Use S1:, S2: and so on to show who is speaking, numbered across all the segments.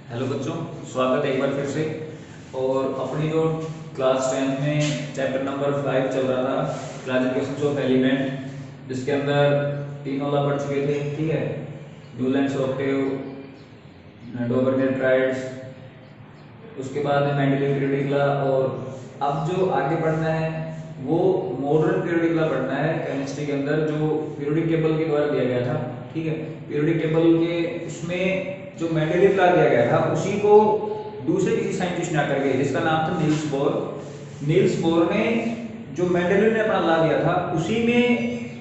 S1: Hello बच्चों, स्वागत है एक बार फिर से। और अपनी जो क्लास 10th में चैप्टर नंबर 5 चल रहा था, क्लासिफिकेशन ऑफ एलिमेंट, जिसके अंदर तीनों ला पढ़ चुके थे। ठीक है, न्यूलैंड्स ऑक्टेव, डोबरनेट-राइट्स, उसके बाद मेंडलीव पीरियोडिक लॉ। और अब जो आगे पढ़ना है वो मॉडर्न पीरियोडिक लॉ पढ़ना है केमिस्ट्री के अंदर, जो पीरियोडिक टेबल के द्वारा दिया गया था। ठीक है, पीरियोडिक टेबल के उसमें जो मेंडलीव लॉ दिया गया था उसी को दूसरे किसी साइंटिस्ट ने आकर के, जिसका नाम था नील्स बोर। नील्स बोर ने जो मेंडलीव ने अपना लॉ दिया था उसी में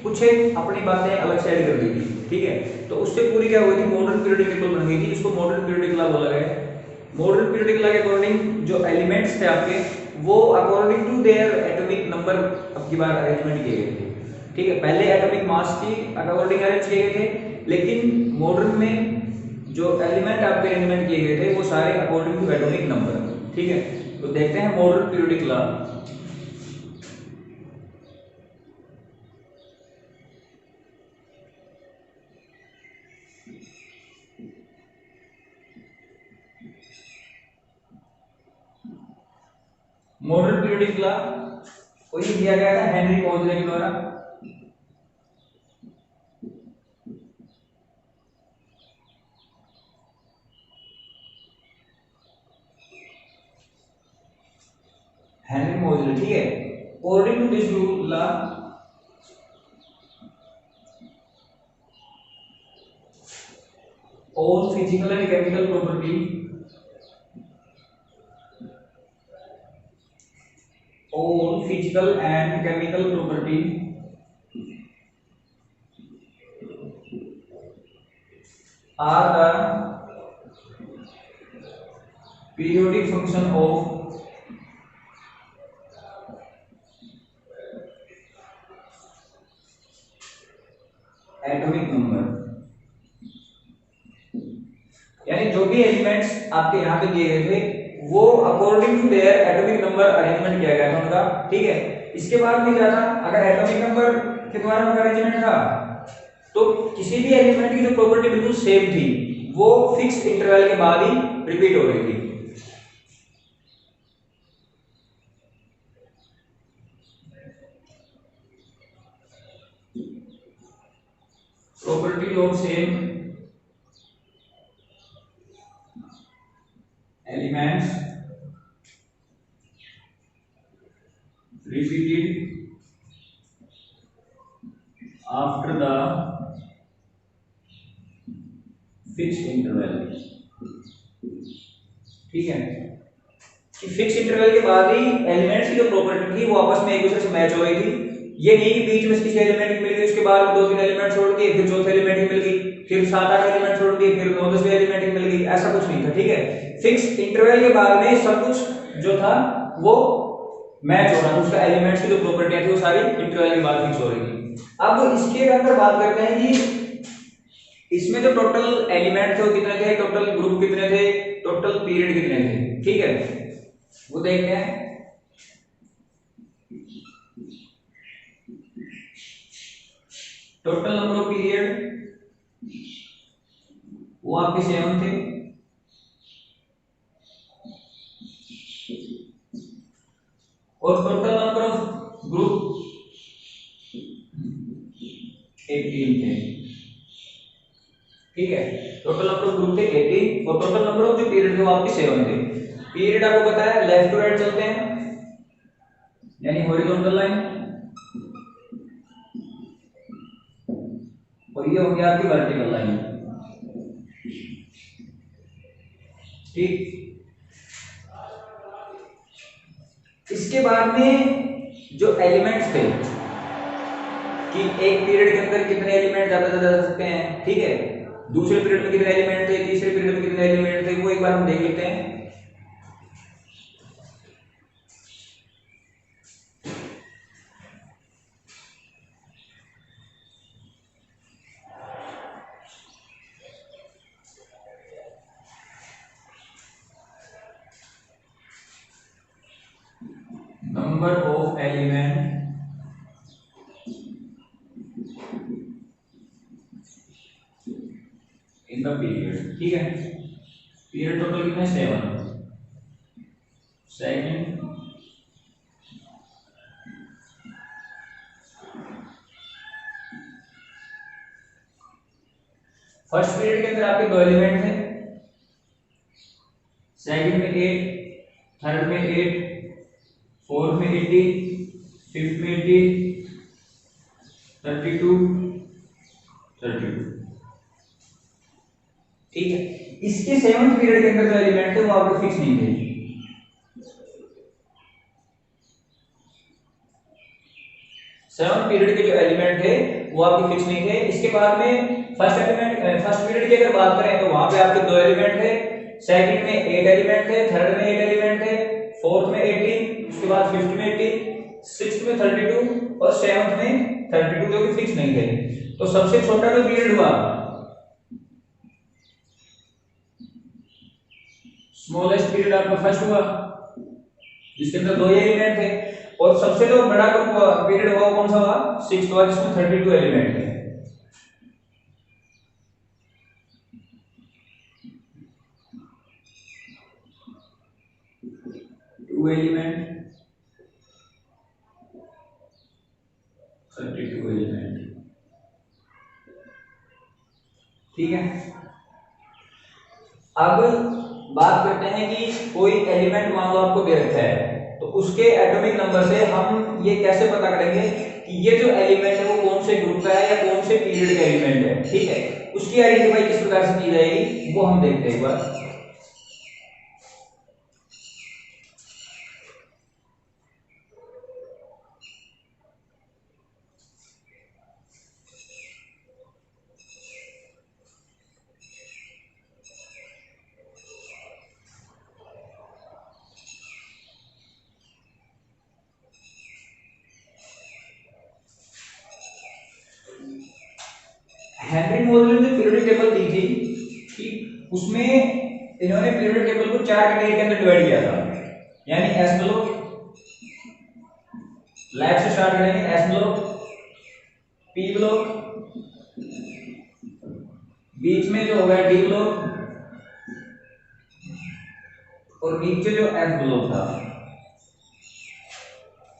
S1: कुछ एक अपनी बातें अलग से ऐड कर दी थी। ठीक है, तो उससे पूरी क्या हुई थी, मॉडर्न पीरियोडिक टेबल बन गई थी, जिसको मॉडर्न पीरियोडिक लॉ बोला गया है। मॉडर्न पीरियोडिक लॉ के अकॉर्डिंग जो एलिमेंट्स थे आपके, वो according to their atomic number अब की बार अरेंजमेंट किए गए थे। ठीक है, पहले एटॉमिक मास की अकॉर्डिंग अरेंज किए गए थे, लेकिन मॉडर्न में जो एलिमेंट आपके अरेंजमेंट किए गए थे वो सारे अकॉर्डिंग टू एटॉमिक नंबर। ठीक है, तो देखते हैं modern periodic law. Modern periodic law को ये दिया गया था हेनरी मोजले के द्वारा। हेनरी मोजले, ठीक है। According to this rule law, all physical and chemical property, all physical and chemical property are the periodic function of atomic number। यानी जो भी एलिमेंट्स आपके यहाँ पे दिए गए थे वो according to their atomic number arrangement किया गया था उनका। ठीक है, इसके बाद में क्या था, अगर एटॉमिक नंबर के द्वारा उनका अरेंजमेंट था तो किसी भी एलिमेंट की जो प्रॉपर्टी बिल्कुल सेम थी वो फिक्स इंटरवल के बाद ही रिपीट हो रही थी। Property of same elements repeated after the fixed interval। ठीक है, कि फिक्स इंटरवल के बाद ही एलिमेंट्स की जो प्रॉपर्टी थी वो आपस में एक दूसरे से मैच हो रही थी। ये नहीं कि बीच में किसी एलिमेंट की मिल गई, उसके बाद दो तीन एलिमेंट छोड़ दिए, फिर चौथे एलिमेंट की मिल गई, फिर सात आठ एलिमेंट छोड़ दिए, फिर नौ दसवें एलिमेंट की मिल गई, ऐसा कुछ नहीं था। ठीक है, फिक्स इंटरवल के बाद में सब कुछ जो था वो मैच हो रहा था, उसका एलिमेंट्स की जो प्रॉपर्टियां थी वो सारी इंटरवल के बाद फिक्स हो रही थी। अब इसके अंदर बात करते हैं कि इसमें जो टोटल एलिमेंट थे वो कितने थे, टोटल ग्रुप कितने थे, टोटल पीरियड कितने थे। ठीक है, वो देखते हैं। टोटल नंबर ऑफ पीरियड वो आपके 7 थे, और टोटल नंबर ऑफ ग्रुप 18 थे। ठीक है, टोटल नंबर ऑफ ग्रुप थे 18 और टोटल नंबर ऑफ जो पीरियड थे वो आपके 7 थे। पीरियड आपको पता है लेफ्ट टू राइट चलते हैं, यानी हॉरिजॉन्टल लाइन, और ये हो गया आपकी वर्टिकल लाइन। ठीक, इसके बाद में जो एलिमेंट्स थे कि एक पीरियड के अंदर कितने एलिमेंट ज्यादा से ज्यादा जा सकते हैं। ठीक है, दूसरे पीरियड में कितने एलिमेंट थे, तीसरे पीरियड में कितने एलिमेंट थे, वो एक बार हम देख लेते हैं। Number of element in the period. ठीक है, पीरियड टोटल कितना है 7। सेकंड फर्स्ट पीरियड के अंदर आपके 2 एलिमेंट थे, सेकंड में 8, थर्ड में 8, फोर्थ में 80, फिफ्थ में 80, 32, 32। ठीक है, इसके 7th पीरियड के अंदर जो एलिमेंट थे वो आपको फिक्स नहीं थे। सेवंथ पीरियड के जो एलिमेंट थे वो आपके फिक्स नहीं थे। इसके बाद में फर्स्ट पीरियड की अगर बात करें तो वहां पे आपके 2 एलिमेंट थे, सेकंड में 8 एलिमेंट थे, थर्ड में 8 एलिमेंट थे, फोर्थ में 18, उसके बाद फिफ्थ में 80, सिक्स्थ में 32 और सेवंथ में 32 जो कि फिक्स नहीं थे। तो सबसे छोटा जो पीरियड हुआ, स्मॉलेस्ट पीरियड आपका फर्स्ट हुआ जिसके अंदर 2 एलिमेंट थे, और सबसे जो बड़ा पीरियड हुआ कौन सा हुआ, 6th हुआ जिसमें 32 एलिमेंट थे। Two element 32 element. ठीक है, अब बात करते हैं कि कोई एलिमेंट मान लो आपको दे रखा है, तो उसके एटॉमिक नंबर से हम ये कैसे पता करेंगे कि ये जो एलिमेंट है वो कौन से ग्रुप का है या कौन से पीरियड का एलिमेंट है। ठीक है, उसकी आइडेंटिफाई किस प्रकार से की जाएगी वो हम देखते हैं एक बार। हेनरी मोल ने जो पीरियड टेबल दी थी कि उसमें इन्होंने पीरियड टेबल को 4 कैटेगरी के अंदर डिवाइड किया था, यानी एस ब्लॉक, लेफ्ट से स्टार्ट करेंगे, एस ब्लॉक, पी ब्लॉक, बीच में जो होगा डी ब्लॉक, और नीचे जो एफ ब्लॉक था।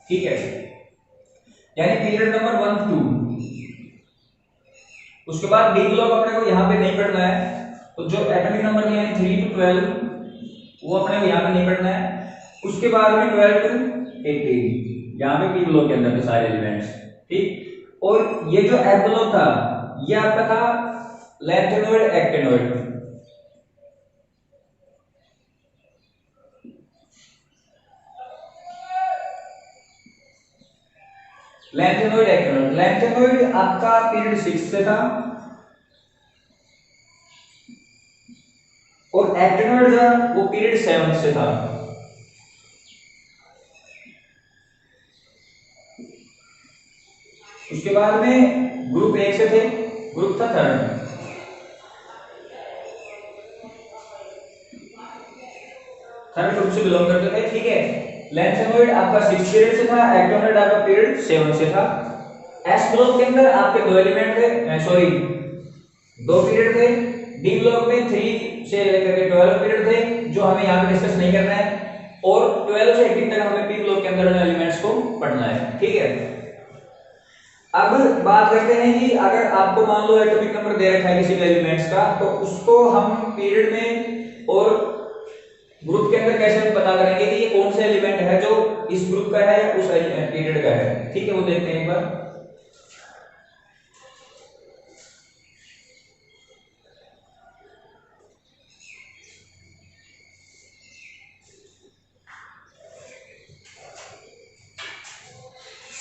S1: ठीक है, यानी पीरियड नंबर 1 2। उसके बाद डी ब्लॉक अपने को यहां पे नहीं पढ़ना है, तो जो एटॉमिक नंबर है यानी 3 to 12 वो अपने को यहां पे नहीं पढ़ना है। उसके बाद में 12 to 18 यहां पे पी ब्लॉक के अंदर के सारे एलिमेंट्स। ठीक, और ये जो एफ ब्लॉक था ये आपका था lanthanoid actinoid. Lanthanoid actinoid, lanthanoid आपका पीरियड 6 से था, और एक्टिनॉइड था वो पीरियड 7 से था। उसके बाद में ग्रुप 1 से थे, ग्रुप था थर्ड, थर्ड ग्रुप से बिलोंग करते थे। ठीक है, लैंथेनॉइड आपका 6 पीरियड से था, एक्टिनॉइड आपका पीरियड 7 से था। एस ब्लॉक के अंदर आपके 2 एलिमेंट थे, सॉरी 2 पीरियड थे, डी ब्लॉक में 3 से लेकर के 12 पीरियड थे जो हमें यहां पे डिस्कस नहीं करना है, और 12 से 18 तक हमें पी ब्लॉक के अंदर एलिमेंट्स को पढ़ना है। ठीक है, अब बात करते हैं कि अगर आपको मान लो एटॉमिक नंबर दे रखा है किसी भी एलिमेंट्स का, तो उसको हम पीरियड में और ग्रुप के अंदर कैसे पता करेंगे कि ये कौन सा एलिमेंट है जो इस ग्रुप का है या उस पीरियड का है। ठीक है, वो देखते हैं एक बार।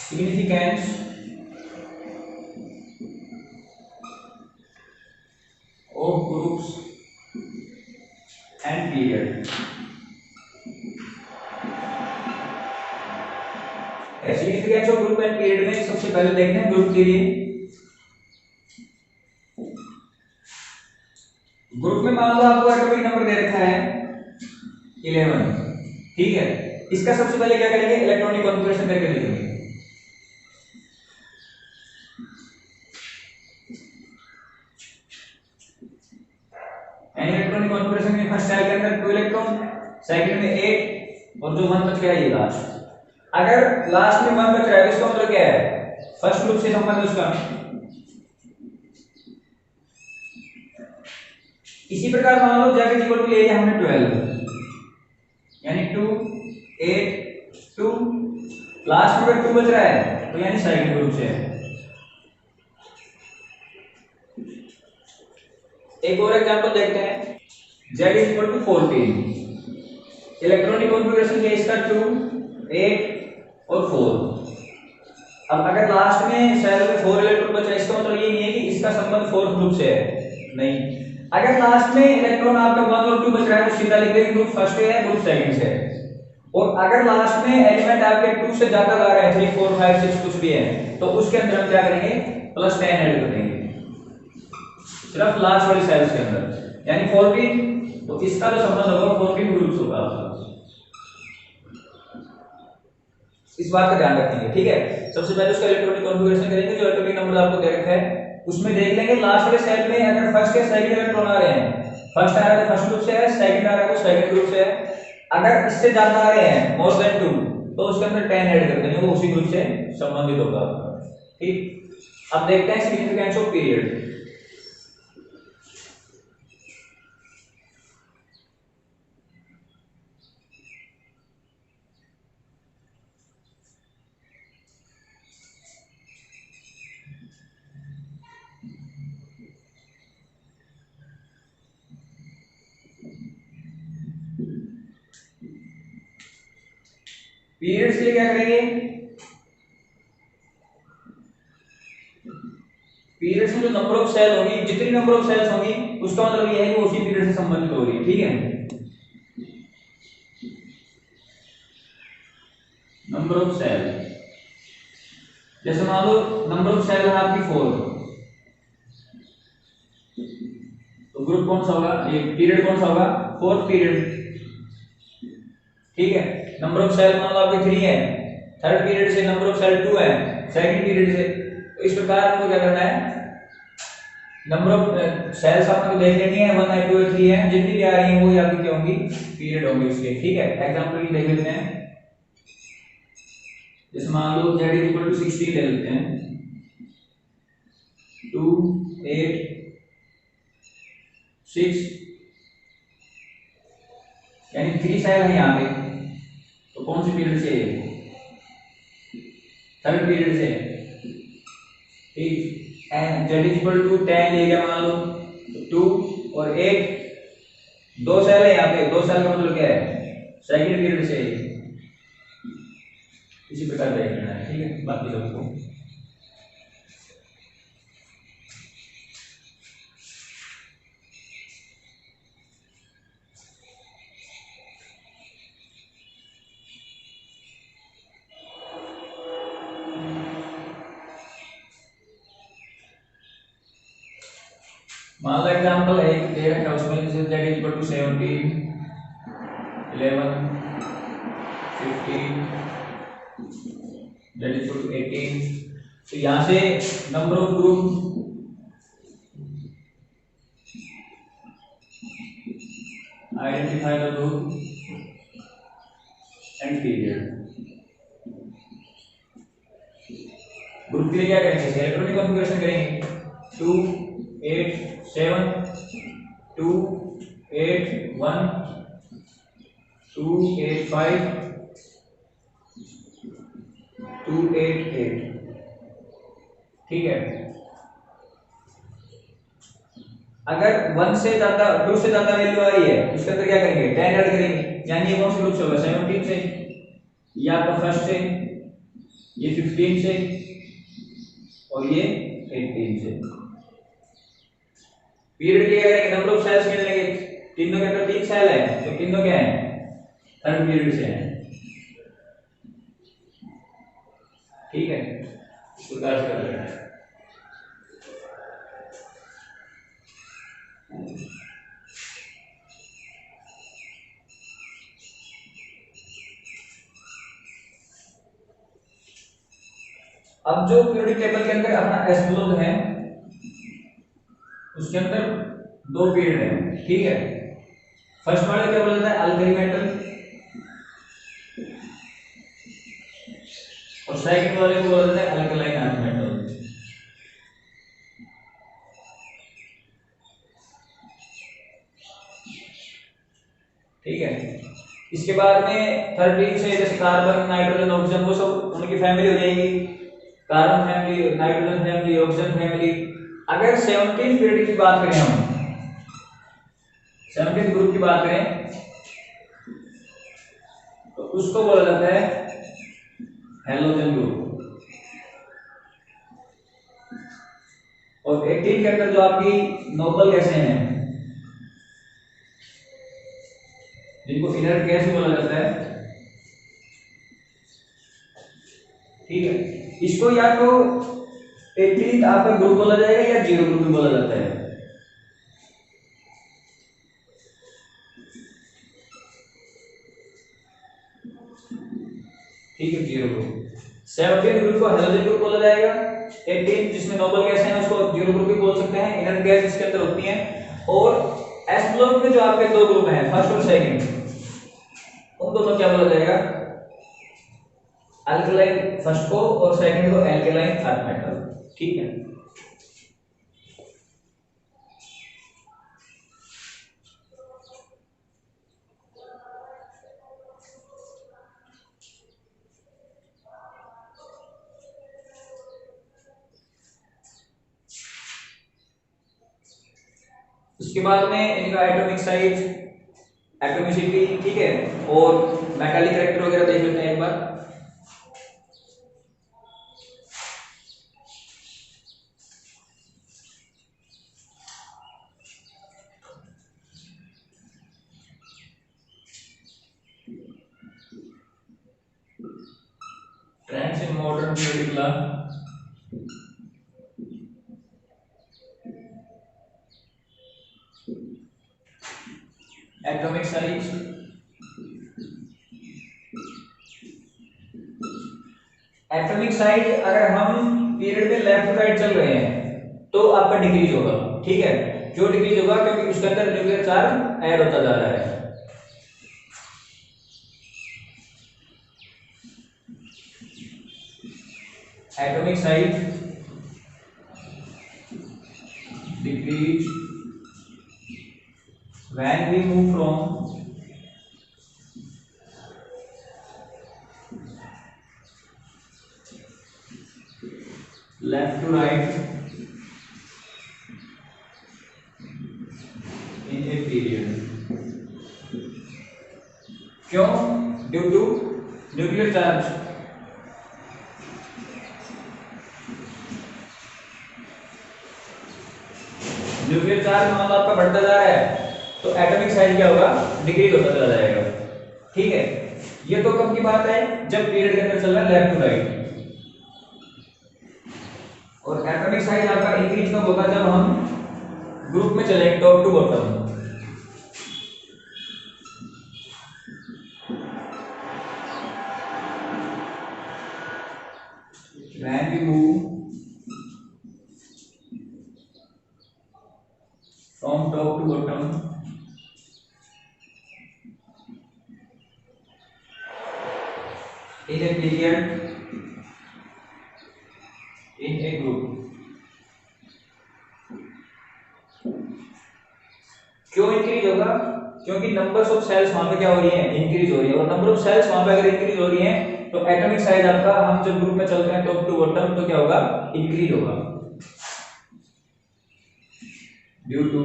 S1: significance of groups and period। Significance of group and period में सबसे पहले देखते हैं ग्रुप के लिए। ग्रुप में मान लो आपको एटॉमिक नंबर दे रखा है 11। ठीक है, इसका सबसे पहले क्या करेंगे, इलेक्ट्रॉनिक कॉन्फ़िगरेशन करके देखेंगे। इलेक्ट्रॉनिक कॉन्फ़िगरेशन में फर्स्ट सेल के अंदर 2 इलेक्ट्रॉन, सेकंड में 8 और जो 1 बच गया ये लास्ट। अगर लास्ट में 1 बच रहा है तो इसका मतलब क्या है, फर्स्ट ग्रुप से संबंध है उसका। इसी प्रकार मान लो z इक्वल टू ले लिया हमने 12, यानी 2 8 2, लास्ट में अगर 2 बच रहा है तो यानी सेकंड ग्रुप से है। एक और एग्जांपल देखते हैं, z equal to 14, electronic configuration क्या है इसका 2 8 और 4। अब अगर लास्ट में सेल में 4 इलेक्ट्रॉन बच रहा है इसका मतलब ये नहीं है कि इसका संबंध फोर्थ ग्रुप से है, नहीं। अगर लास्ट में इलेक्ट्रॉन आपका 1 और 2 बच रहा है तो सीधा लिख देंगे ग्रुप फर्स्ट से है, ग्रुप सेकंड से है। और अगर लास्ट में एलिमेंट आपके 2 से ज्यादा ला रहे हैं, 3 4 5 6 कुछ भी है, तो उसके अंदर हम क्या करेंगे, +10 ऐड कर देंगे सिर्फ लास्ट वाली सेल्स के अंदर, यानी 14। तो इसका जो संबंध होगा 14 ग्रुप्स होगा आपका, इस बात का ध्यान रखेंगे, ठीक है। सबसे पहले उसका इलेक्ट्रॉनिक कॉन्फ़िगरेशन करेंगे, जो एटॉमिक नंबर आपको दे रखा है उसमें देख लेंगे लास्ट वाले सेल में अगर फर्स्ट या सेकंड इलेक्ट्रॉन आ रहे हैं, फर्स्ट आ रहा है तो फर्स्ट ग्रुप से है, सेकंड आ रहा है तो सेकंड ग्रुप से है। अगर इससे ज्यादा आ रहे हैं मोर देन 2 तो उसके अंदर 10 ऐड कर देंगे, वो उसी ग्रुप से संबंधित होगा आपका, ठीक। अब देखते हैं सिग्निफिकेंस ऑफ पीरियड। पीरियड्स के लिए क्या करेंगे, पीरियड्स में जो नंबर ऑफ सेल होगी, जितनी नंबर ऑफ सेल्स होगी उसका मतलब ये है कि वो उसी पीरियड से संबंधित हो रही है, ठीक है। नंबर ऑफ सेल, जैसे मान लो नंबर ऑफ सेल है आपकी 4, तो ग्रुप कौन सा होगा, ये पीरियड कौन सा होगा, फोर्थ पीरियड, ठीक है। नंबर ऑफ सेल मान लो आपके 3 है, थर्ड पीरियड से नंबर ऑफ सेल 2 है, सेकंड पीरियड से। तो इस प्रकार आपको क्या करना है, नंबर ऑफ सेल्स आपको देख लेनी है, 1 है 2 है 3 है, जितनी भी आ रही हैं वो आपकी क्या होंगी, पीरियड होंगी उसके, ठीक है। एग्जांपल देख लेते हैं, जैसे मान लो z इक्वल टू 16 ले लेते हैं, 2 8 6, यानी 3 सेल है यहाँ पे, तो कौन सी पीरियड से, थर्ड पीरियड से, ठीक। एंड z इक्वल टू 10 ले लिया मान लो, तो 2 और 8, 2 सेल है यहाँ पे, 2 सेल का मतलब क्या है, सेकंड पीरियड से, इसी प्रकार देख लेना है, ठीक है। बाकी सबको मान लो एग्जांपल है एक दे रखा है उसमें, जैसे z equal to 17 11 15 z equal to 18। तो यहां से number of group identify the group and period. Group के लिए क्या करेंगे, इलेक्ट्रॉनिक कॉन्फ़िगरेशन करेंगे, 2 8 7 2 8 1 2 8 5 2 8 8, ठीक है। अगर 1 से ज्यादा 2 से ज्यादा वैल्यू आ रही है उसके अंदर क्या करेंगे, 10 ऐड करेंगे, यानी ये कौन से ग्रुप से होगा, 17 से, ये आपका फर्स्ट से, ये 15 से और ये 18 से। पीरियड के लिए नंबर ऑफ सेल्स गिन लेंगे, तीनों के अंदर 3 सेल है तो तीनों क्या है, थर्ड पीरियड से है, ठीक है। इस प्रकार से कर लेंगे। अब जो पीरियोडिक टेबल के अंदर अपना एस ग्लोब है उसके अंदर 2 पीरियड है, ठीक है। फर्स्ट मॉडल क्या बोला जाता है, अल्कली मेटल, और सेकंड वाले को बोला जाता है अल्कलाइन अर्थ मेटल। ठीक है, इसके बाद में 13 से जैसे कार्बन, नाइट्रोजन, ऑक्सीजन, वो सब उनकी फैमिली हो जाएगी, carbon family, nitrogen family, oxygen family. अगर 17 पीरियड की बात करें, हम 17 ग्रुप की बात करें तो उसको बोला जाता है हैलोजन ग्रुप। और 18 के अंदर जो आपकी नोबल गैसें हैं, जिनको इनर्ट गैस बोला जाता है, ठीक है, इसको या तो 18 आपका ग्रुप बोला जाएगा या जीरो ग्रुप भी बोला जाता है। ठीक है, जीरो ग्रुप। 17 ग्रुप को हैलोजन ग्रुप बोला जाएगा, 18 जिसमें नोबल गैस है उसको जीरो ग्रुप भी बोल सकते हैं, इनर्ट गैस इसके अंदर होती है। और एस ब्लॉक में जो आपके दो ग्रुप हैं, फर्स्ट और सेकंड, उन दोनों क्या बोला जाएगा, अल्कलाइन फर्स्ट को और सेकंड को एल्कलाइन अर्थ मेटल। ठीक है, उसके बाद में इनका एटॉमिक साइज, एटॉमिसिटी, ठीक है, और मेटालिक कैरेक्टर वगैरह देख लेते हैं एक बार। Trends in modern periodic law, atomic size, atomic size अगर हम पीरियड में लेफ्ट टू राइट चल रहे हैं तो आपका डिक्रीज होगा। ठीक है, क्यों डिक्रीज होगा, क्योंकि उसके अंदर न्यूक्लियर चार्ज ऐड होता जा रहा है। Atomic size decrease when we move from left to right in a period। क्यों, due to nuclear charge. Nuclear charge मान लो आपका बढ़ता जा रहा है तो एटॉमिक साइज क्या होगा, डिक्रीज होता चला जाएगा। ठीक है, ये तो कब की बात है, जब पीरियड के अंदर चल रहा है लेफ्ट टू राइट। और एटॉमिक साइज आपका इंक्रीज कब होगा, जब हम ग्रुप में चले top to bottom. when we move from top to bottom in a period in a group। क्यों इंक्रीज होगा, क्योंकि नंबर्स ऑफ सेल्स वहां पे क्या हो रही है, इंक्रीज हो रही है। और नंबर ऑफ सेल्स वहां पे अगर इंक्रीज हो रही है तो एटॉमिक साइज आपका, हम जब ग्रुप में चलते हैं टॉप टू बॉटम तो क्या होगा, इंक्रीज होगा, due to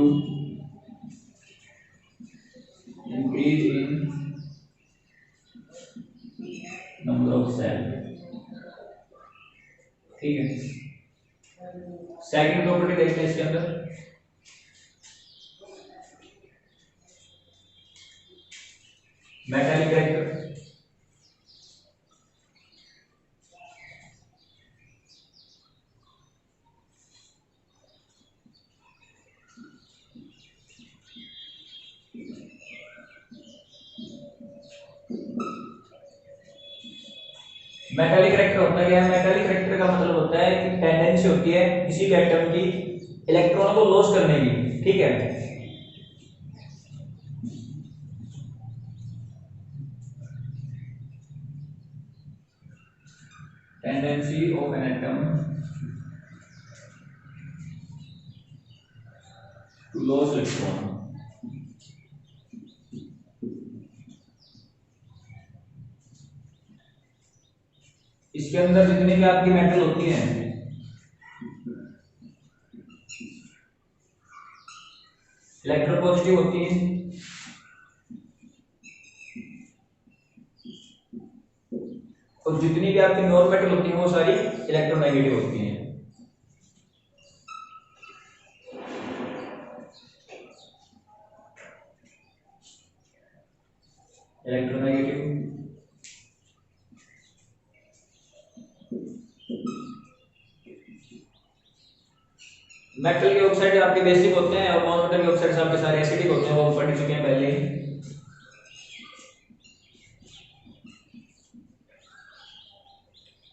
S1: increase in number of shell. ठीक है, सेकंड प्रॉपर्टी देखते हैं इसके अंदर, मेटालिक कैरेक्टर। मेटालिक कैरेक्टर होता क्या है, मेटालिक कैरेक्टर का मतलब होता है कि टेंडेंसी होती है किसी भी एटम की इलेक्ट्रॉन को लॉस करने की। ठीक है, tendency of an atom to loss electron. इसके अंदर जितनी भी आपकी मेटल होती हैं, इलेक्ट्रोपॉजिटिव होती हैं और जितनी भी आपकी नॉन मेटल होती हैं वो सारी इलेक्ट्रोनेगेटिव होती हैं। इलेक्ट्रोनेगेटिव मेटल के ऑक्साइड आपके बेसिक होते हैं और नॉन मेटल के ऑक्साइड आपके सारे एसिडिक होते हैं, वो हम पढ़ चुके हैं पहले ही।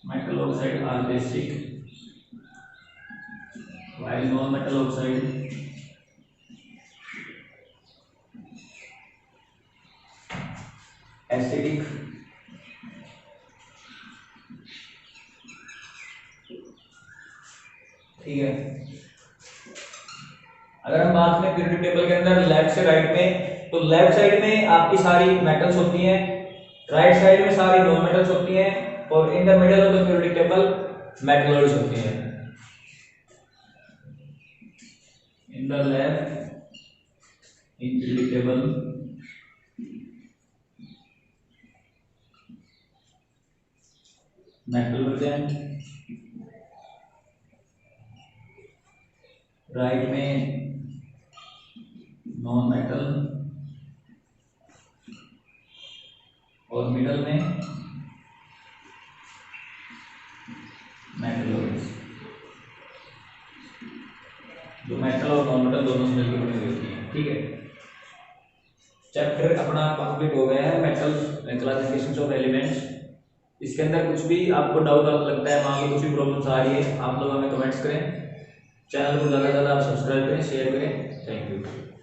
S1: Metal oxide are basic while non metal oxide acidic. ठीक है, अगर हम बात करें पीरियोडिक टेबल के अंदर लेफ्ट से राइट में, तो लेफ्ट साइड में आपकी सारी मेटल्स होती हैं, राइट साइड में सारी नॉन मेटल्स होती हैं और in the middle of the periodic table metalloids होती हैं। In the left in periodic table metal present, right में नॉन मेटल और मिडल में मेटलॉइड्स, जो मेटल और नॉन मेटल दोनों से मिलकर बनी हुई होती है। ठीक है, चैप्टर अपना कंप्लीट हो गया है, मेटल क्लासिफिकेशन ऑफ एलिमेंट्स। इसके अंदर कुछ भी आपको डाउट लगता है, वहाँ पे कुछ भी प्रॉब्लम्स आ रही है, आप लोग हमें कमेंट्स करें। चैनल को ज़्यादा से ज़्यादा आप सब्सक्राइब करें, शेयर करें। Thank you.